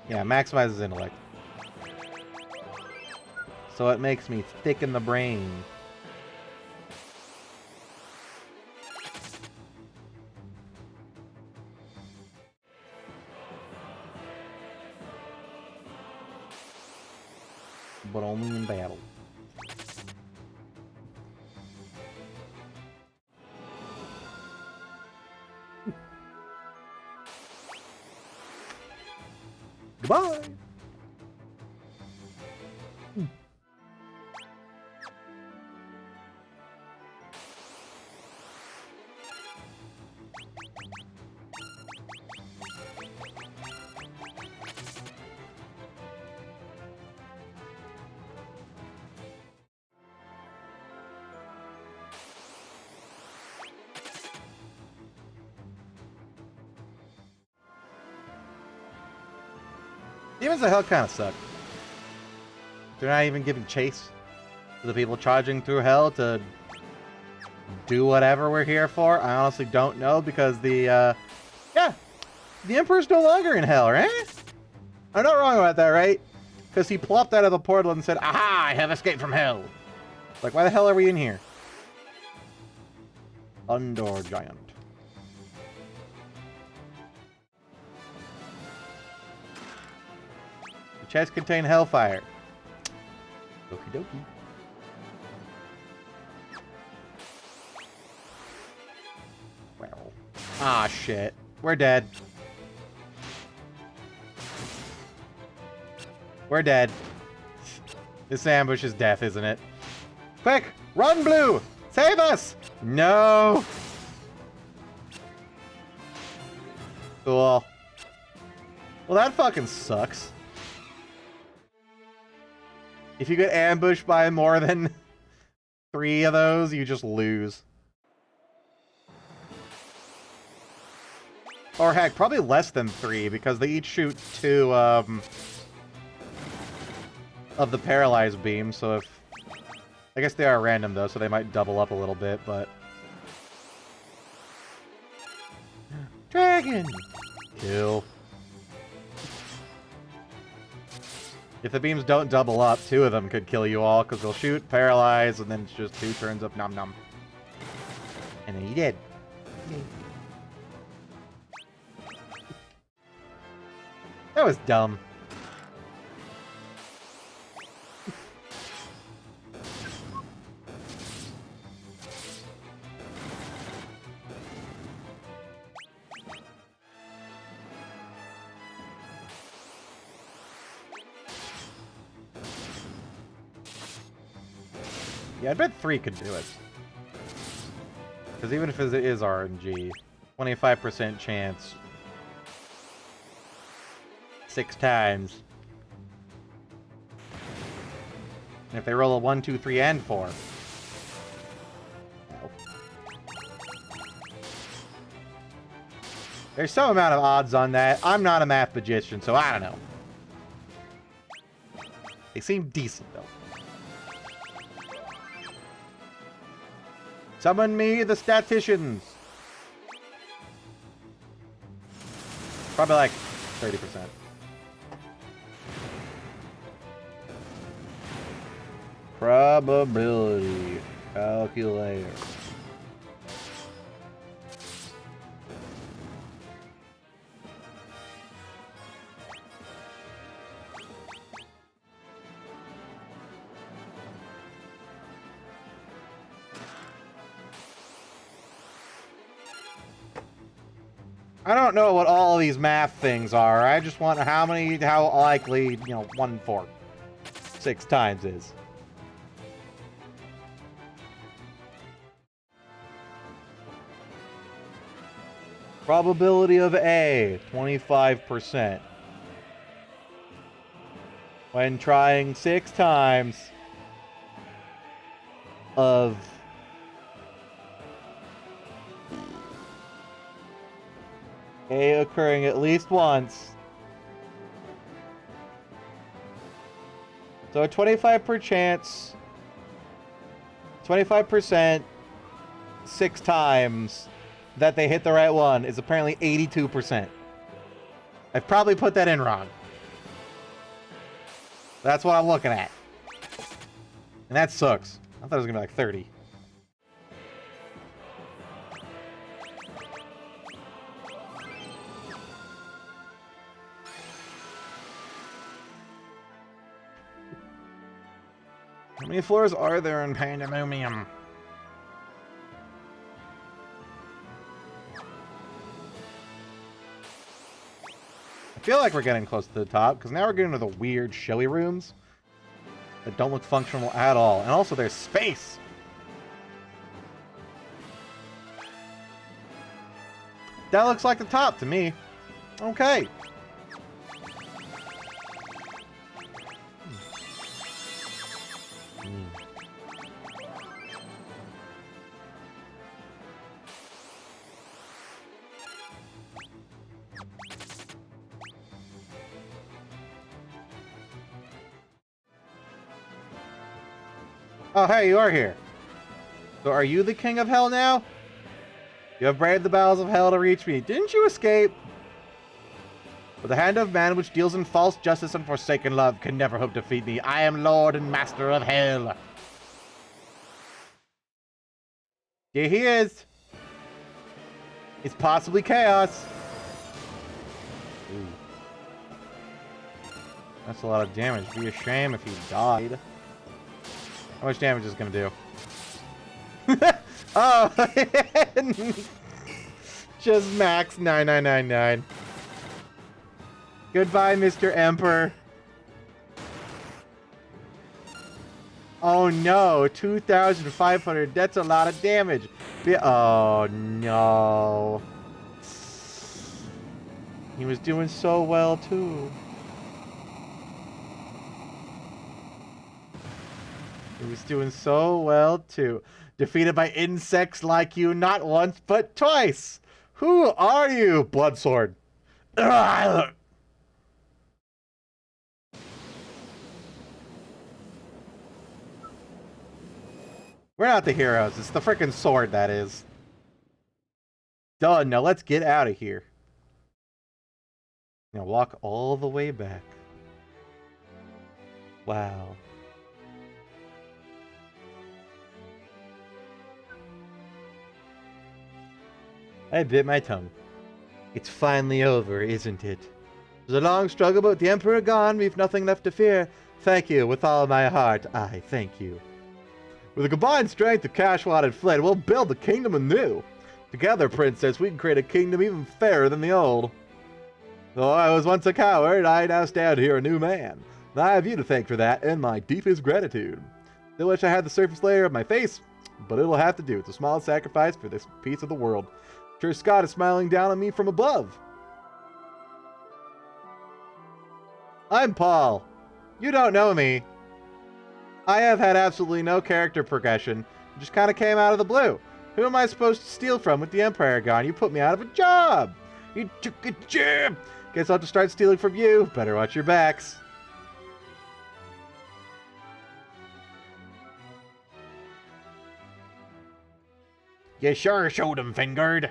Yeah, maximizes intellect. So it makes me thick in the brain. But only in battle. Goodbye! Demons of Hell kind of suck. They're not even giving chase to the people charging through hell to do whatever we're here for. I honestly don't know because the Emperor's no longer in hell, right? I'm not wrong about that, right? Because he plopped out of the portal and said, "Aha, I have escaped from hell." Like, why the hell are we in here? Undor Giant. The chest contained hellfire. Okie dokie. Well. Ah, shit. We're dead. We're dead. This ambush is death, isn't it? Quick! Run, Blue! Save us! No! Cool. Well, that fucking sucks. If you get ambushed by more than 3 of those, you just lose. Or heck, probably less than 3, because they each shoot 2, of the paralyzed beam, so if... I guess they are random, though, so they might double up a little bit, but... Dragon! Kill. If the beams don't double up, 2 of them could kill you all, because they'll shoot, paralyze, and then it's just 2 turns of nom nom. And then you dead. That was dumb. Yeah, I bet 3 could do it. Because even if it is RNG, 25% chance. 6 times. And if they roll a 1, 2, 3, and 4. No. There's some amount of odds on that. I'm not a math magician, so I don't know. They seem decent, though. Summon me, the statisticians! Probably like 30%. Probability calculator. I don't know what all of these math things are. I just want how likely, 1 in 4. 6 times is. Probability of A, 25%. When trying 6 times of A occurring at least once. So a 25% 6 times that they hit the right one is apparently 82%. I've probably put that in wrong. That's what I'm looking at. And that sucks. I thought it was gonna be like 30. How many floors are there in Pandemonium? I feel like we're getting close to the top, because now we're getting to the weird showy rooms that don't look functional at all. And also there's space! That looks like the top to me. Okay. Oh, hey, you are here. So are you the king of hell now? You have braved the battles of hell to reach me. Didn't you escape? But the hand of man which deals in false justice and forsaken love can never hope to defeat me. I am Lord and Master of Hell. Here he is. It's possibly chaos. Ooh. That's a lot of damage. Be a shame if he died. How much damage is it gonna do? Oh! Just max 9999. Goodbye, Mr. Emperor. Oh no, 2,500. That's a lot of damage. Oh no. He was doing so well too. He was doing so well too. Defeated by insects like you not once but twice. Who are you, Bloodsword? Ugh. We're not the heroes. It's the frickin' sword, that is. Done. Now let's get out of here. Now walk all the way back. Wow. I bit my tongue. It's finally over, isn't it? It was a long struggle, but with the Emperor gone, we've nothing left to fear. Thank you, with all my heart, I thank you. With the combined strength of Cashwad and Fled, we'll build the kingdom anew. Together, Princess, we can create a kingdom even fairer than the old. Though I was once a coward, I now stand here a new man. And I have you to thank for that, and my deepest gratitude. Still wish I had the surface layer of my face, but it'll have to do. It's a small sacrifice for this piece of the world. Sure, Scott is smiling down on me from above. I'm Paul. You don't know me. I have had absolutely no character progression. It just kind of came out of the blue. Who am I supposed to steal from with the Empire gone? You put me out of a job. You took a job. Guess I'll have to start stealing from you. Better watch your backs. You sure showed him, fingered.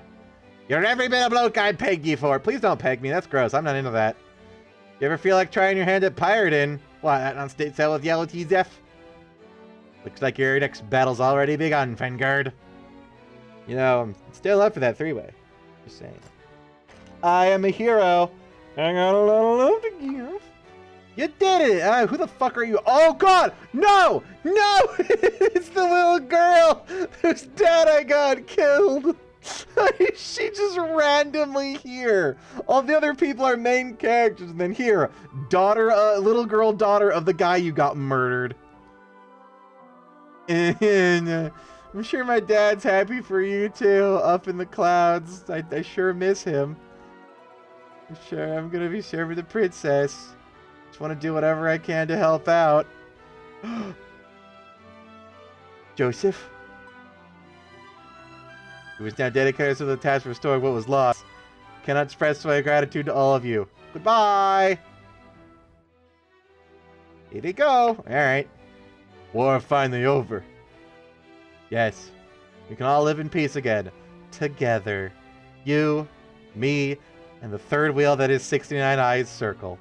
You're every bit of bloke I pegged you for. Please don't peg me. That's gross. I'm not into that. You ever feel like trying your hand at pirating? What, on state sale with Yellow TZF? Looks like your next battle's already begun, Fengard. You know, I'm still up for that three-way. Just saying. I am a hero. I got a lot of love to give. You did it! Who the fuck are you? Oh god! No! No! It's the little girl whose dad I got killed! She just randomly here. All the other people are main characters, and then here, little girl daughter of the guy you got murdered. And I'm sure my dad's happy for you too, up in the clouds. I sure miss him. I'm sure I'm gonna be serving the princess. Just want to do whatever I can to help out. Joseph? It was now dedicated to the task of restoring what was lost. Cannot express my gratitude to all of you. Goodbye! Here we go. Alright. War finally over. Yes. We can all live in peace again. Together. You, me, and the third wheel that is 69 Eyes Circle. ...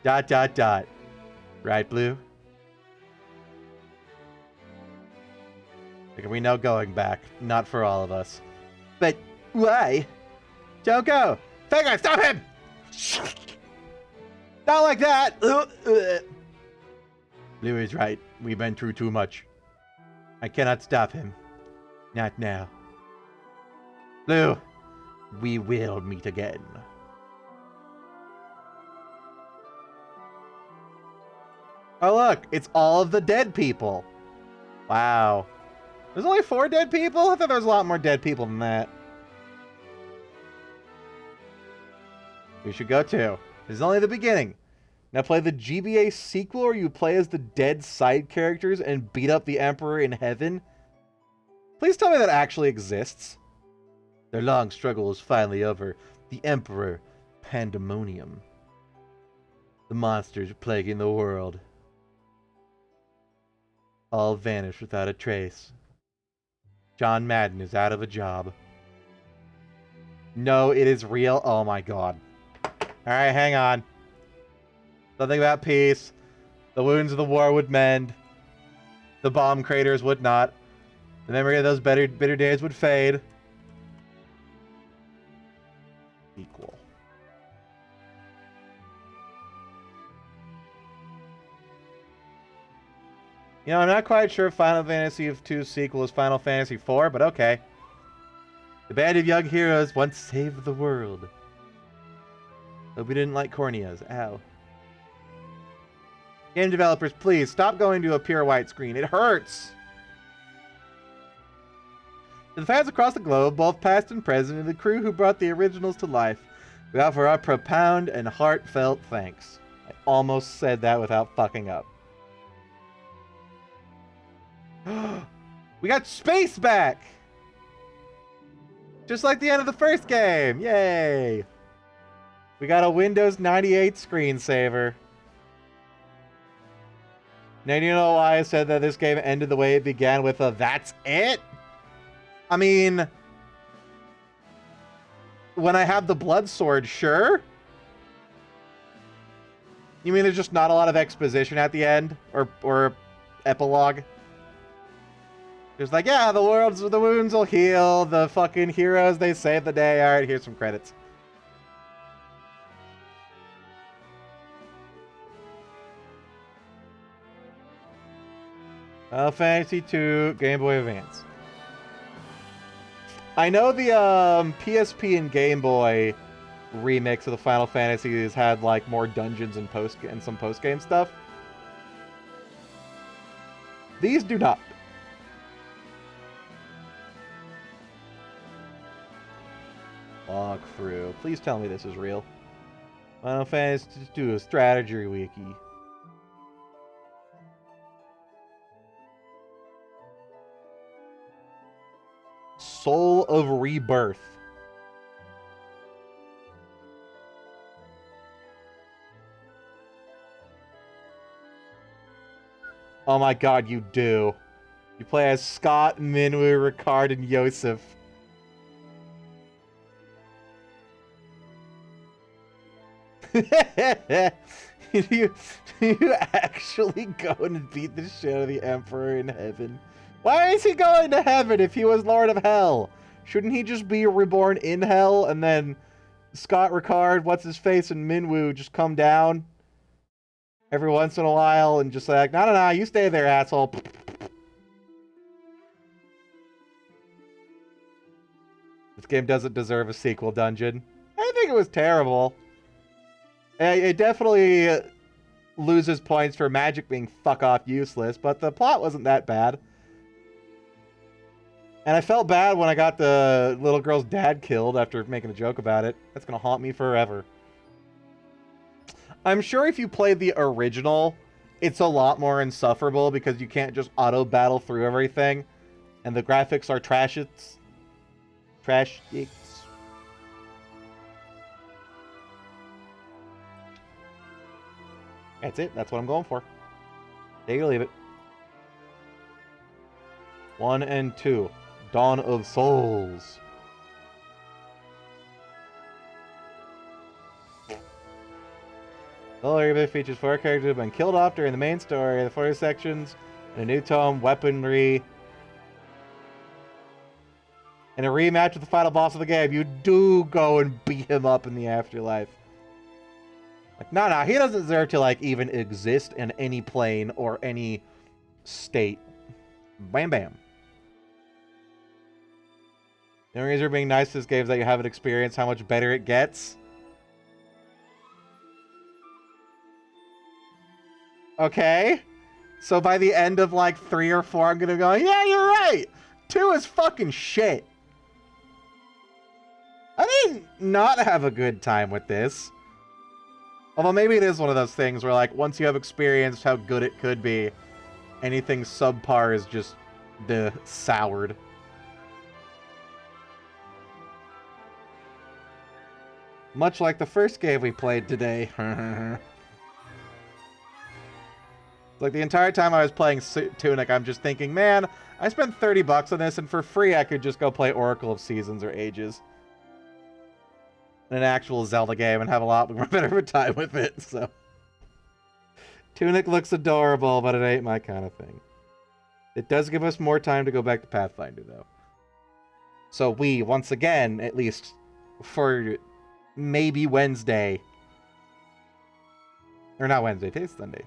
Right, Blue? Like, we know going back. Not for all of us. But why? Don't go! Figure, stop him! Not like that! Blue is right. We've been through too much. I cannot stop him. Not now. Blue, we will meet again. Oh look, it's all of the dead people. Wow. There's only 4 dead people? I thought there was a lot more dead people than that. We should go too. This is only the beginning. Now play the GBA sequel where you play as the dead side characters and beat up the Emperor in heaven. Please tell me that actually exists. Their long struggle is finally over. The Emperor, Pandemonium. The monsters plaguing the world. all vanish without a trace. John Madden is out of a job. No, it is real. Oh my god. Alright, hang on. Something about peace. The wounds of the war would mend. The bomb craters would not. The memory of those bitter days would fade. Equal. You know, I'm not quite sure if Final Fantasy II's sequel is Final Fantasy IV, but okay. The band of young heroes once saved the world. Hope we didn't like corneas. Ow. Game developers, please stop going to a pure white screen. It hurts! To the fans across the globe, both past and present, and the crew who brought the originals to life, we offer our profound and heartfelt thanks. I almost said that without fucking up. We got space back! Just like the end of the first game! Yay! We got a Windows 98 screensaver. Now, do you know why I said that this game ended the way it began with a "that's it"? I mean, when I have the blood sword, sure. You mean there's just not a lot of exposition at the end? Or epilogue? It's like, yeah, the wounds will heal, the fucking heroes, they save the day. Alright, here's some credits. Final Fantasy II Game Boy Advance. I know the PSP and Game Boy remix of the Final Fantasies had like more dungeons and some post-game stuff. These do not. Walk through. Please tell me this is real. Final Fantasy II a strategy wiki. Soul of Rebirth. Oh my god, you do. You play as Scott, Minwu, Ricard, and Yosef. you actually go and beat the shit out of the Emperor in heaven? Why is he going to heaven if he was Lord of Hell? Shouldn't he just be reborn in Hell and then Scott, Ricard, what's-his-face, and Minwu just come down every once in a while and just like, no, you stay there, asshole. This game doesn't deserve a sequel dungeon. I think it was terrible. It definitely loses points for magic being fuck-off useless, but the plot wasn't that bad. And I felt bad when I got the little girl's dad killed after making a joke about it. That's gonna haunt me forever. I'm sure if you played the original, it's a lot more insufferable because you can't just auto-battle through everything. And the graphics are trash-its. That's it. That's what I'm going for. Take it or leave it. 1 and 2. Dawn of Souls. The Rebirth features 4 characters who have been killed off during the main story, the 40 sections, and a new tome, weaponry, and a rematch with the final boss of the game. You do go and beat him up in the afterlife. Like, no, he doesn't deserve to, like, even exist in any plane or any state. Bam, bam. The only reason being nice to this game is that you haven't experienced how much better it gets. Okay. So by the end of, like, 3 or 4, I'm gonna go, yeah, you're right! 2 is fucking shit. I didn't not have a good time with this. Although maybe it is one of those things where, like, once you have experienced how good it could be, anything subpar is just soured. Much like the first game we played today. So Like, the entire time I was playing Tunic, I'm just thinking, man, I spent 30 bucks on this, and for free I could just go play Oracle of Seasons or Ages. In an actual Zelda game and have a lot more better time with it, so. Tunic looks adorable, but it ain't my kind of thing. It does give us more time to go back to Pathfinder, though. So we, once again, at least for maybe Wednesday, or not Wednesday, today's Sunday,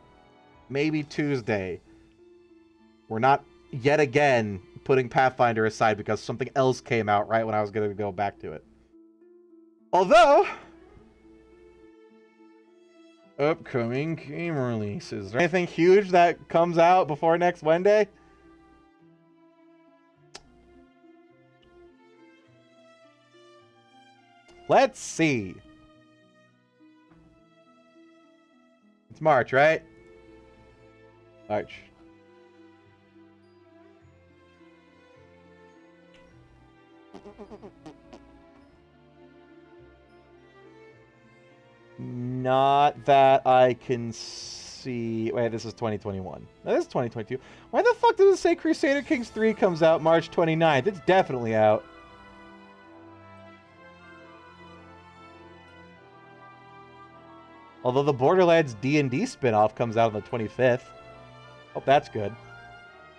maybe Tuesday, we're not yet again putting Pathfinder aside because something else came out right when I was going to go back to it. Although, upcoming game releases. Is there anything huge that comes out before next Wednesday? Let's see. It's March, right? March. Not that I can see. Wait, this is 2021. No, this is 2022. Why the fuck does it say Crusader Kings 3 comes out March 29th? It's definitely out. Although the Borderlands D&D spin-off comes out on the 25th. Hope that's good.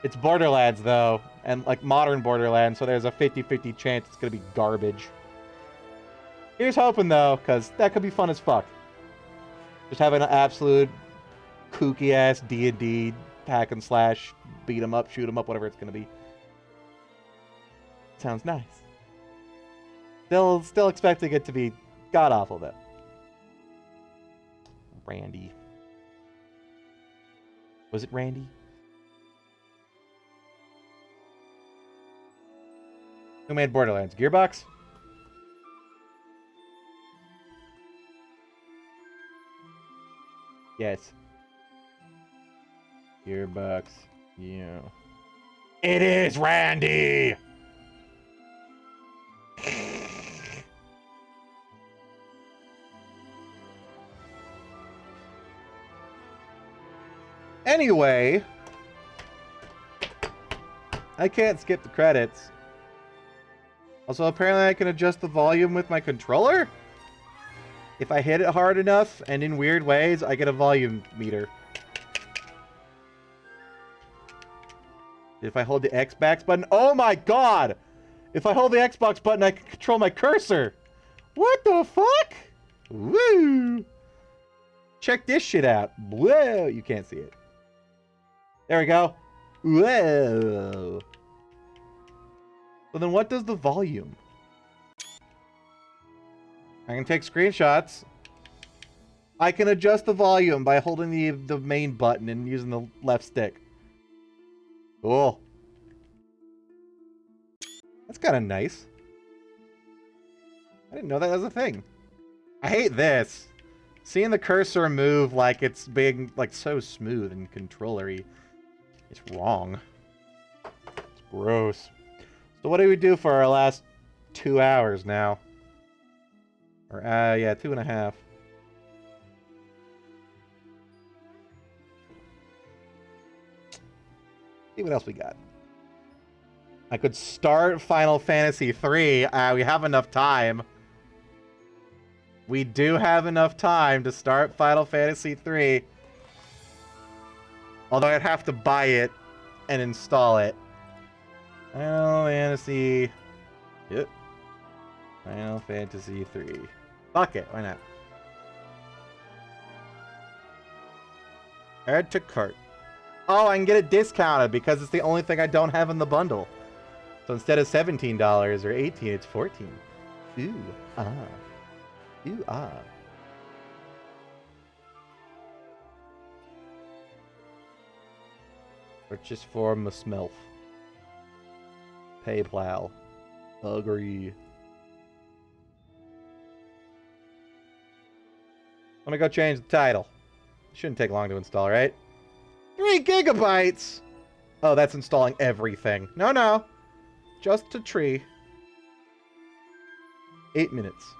It's Borderlands, though, and like modern Borderlands, so there's a 50-50 chance it's going to be garbage. Here's hoping, though, because that could be fun as fuck. Just having an absolute kooky-ass D&D hack and slash, beat 'em up, shoot 'em up, whatever it's going to be. Sounds nice. Still expecting it to be god-awful, though. Randy. Was it Randy? Who made Borderlands? Gearbox? Yes. Gearbox. Yeah. It is Randy! Anyway, I can't skip the credits. Also, apparently I can adjust the volume with my controller? If I hit it hard enough and in weird ways, I get a volume meter. If I hold the Xbox button... Oh my god! If I hold the Xbox button, I can control my cursor! What the fuck? Woo! Check this shit out. Whoa! You can't see it. There we go. Whoa. So then what does the volume? I can take screenshots. I can adjust the volume by holding the main button and using the left stick. Cool. That's kind of nice. I didn't know that was a thing. I hate this. Seeing the cursor move like it's being like so smooth and controllery. It's wrong. It's gross. So what do we do for our last 2 hours now? Or, yeah, 2.5. See what else we got. I could start Final Fantasy 3. We have enough time. We do have enough time to start Final Fantasy 3. Although I'd have to buy it and install it. Final Fantasy... Yep. Final Fantasy 3. Fuck it, why not? Add to cart. Oh, I can get it discounted because it's the only thing I don't have in the bundle. So instead of $17 or $18, it's $14. Ooh, ah. Ooh, ah. Purchase for Musmelf. PayPal. Agree. Let me go change the title. Shouldn't take long to install, right? 3 gigabytes! Oh, that's installing everything. No, no. Just a tree. 8 minutes.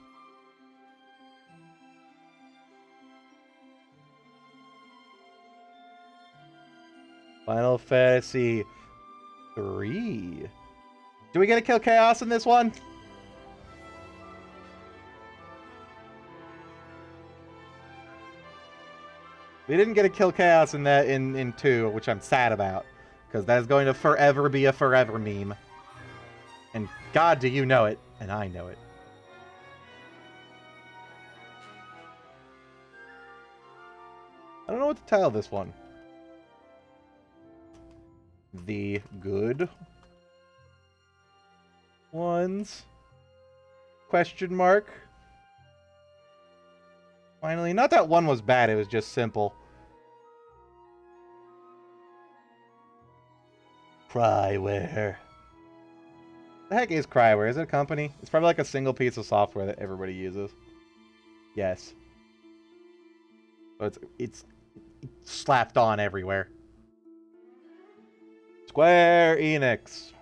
Final Fantasy 3. Do we get to kill Chaos in this one? We didn't get to kill Chaos in that in 2, which I'm sad about. Because that is going to forever be a forever meme. And God, do you know it. And I know it. I don't know what to title this one. The good ones? Question mark. Finally, not that one was bad, it was just simple. Cryware. The heck is Cryware? Is it a company? It's probably like a single piece of software that everybody uses. Yes. So it's slapped on everywhere. Square Enix.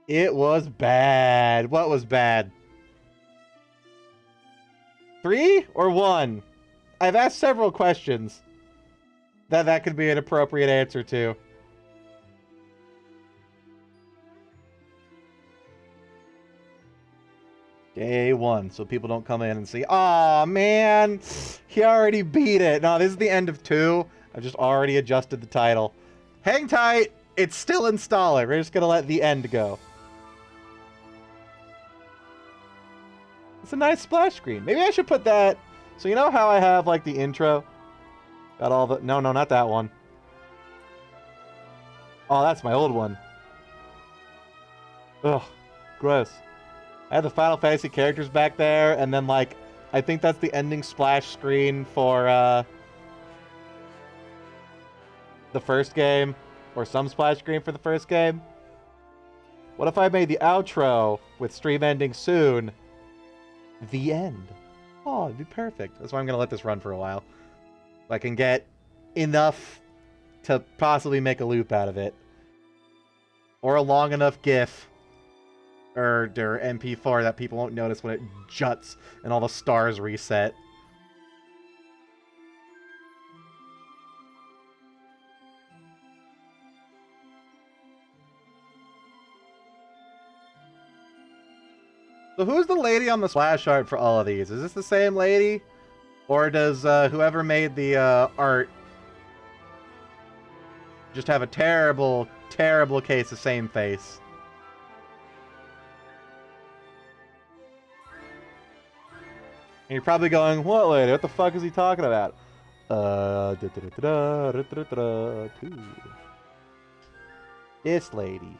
It was bad. What was bad? 3 or 1? I've asked several questions that could be an appropriate answer to. Day 1, so people don't come in and see, "Aw, man, he already beat it." No, this is the end of 2. I've just already adjusted the title. Hang tight. It's still installing. We're just going to let the end go. It's a nice splash screen. Maybe I should put that. So you know how I have like the intro? Got all the... No, not that one. Oh, that's my old one. Ugh, gross. I have the Final Fantasy characters back there, and then like, I think that's the ending splash screen for the first game, or some splash screen for the first game. What if I made the outro with stream ending soon? The end. Oh, it'd be perfect. That's why I'm going to let this run for a while. So I can get enough to possibly make a loop out of it. Or a long enough GIF. Or MP4 that people won't notice when it juts and all the stars reset. So who's the lady on the splash art for all of these? Is this the same lady? Or does whoever made the art just have a terrible, terrible case of same face? And you're probably going, "What lady? What the fuck is he talking about?" This lady.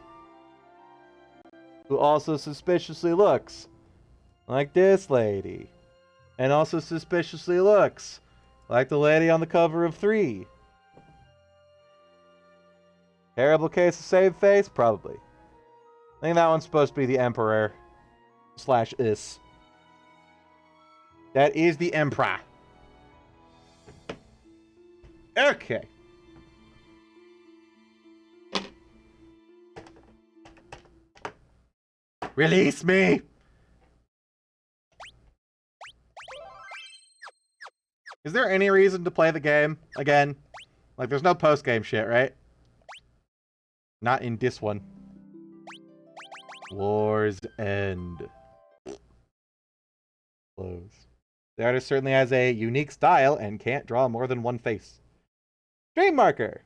Who also suspiciously looks like this lady. And also suspiciously looks like the lady on the cover of 3. Terrible case of same face? Probably. I think that one's supposed to be the Emperor. / is. That is the Emperor. Okay. Release me! Is there any reason to play the game again? Like, there's no post-game shit, right? Not in this one. War's End. Close. The artist certainly has a unique style and can't draw more than one face. Dream marker!